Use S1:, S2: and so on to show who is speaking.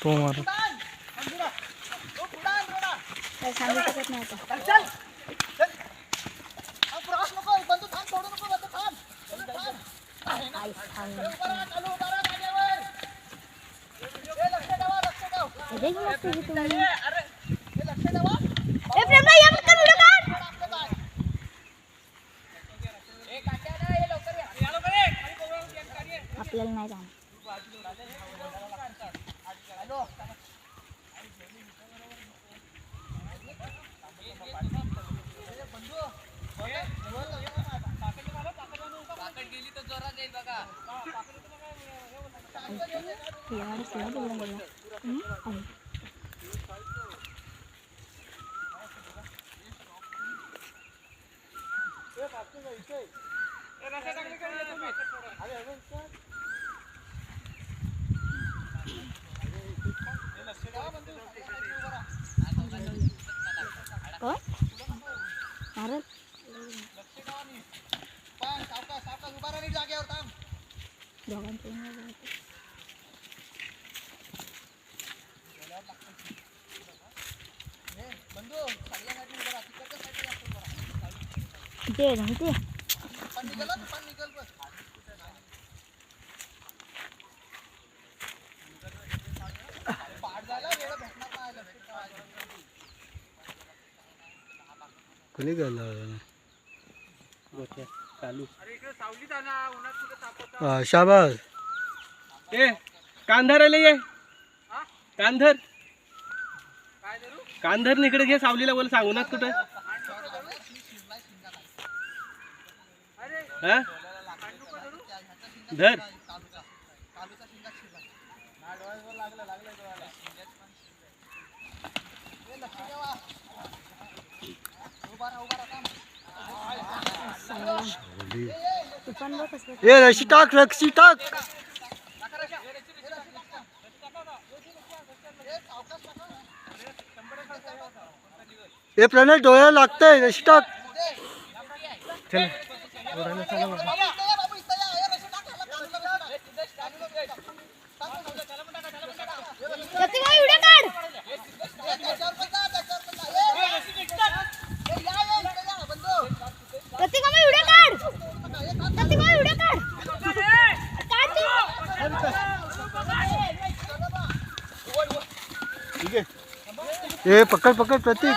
S1: तो मार
S2: काय सांगू शकत नाही आता. आपल्याला नाही जाणार.
S1: कोणी गेला
S3: चालू
S1: शाबास
S3: ए कांधार आले ये कांधर कांधर इकडे घे सावलीला बोल सांगू ना कुठं हा धर
S1: ए रशी टाक रशी टाक ए प्रणय डोळ्याला लागतंय रशी टाक
S3: चल
S1: ए पकड़ पकड़ प्रतीक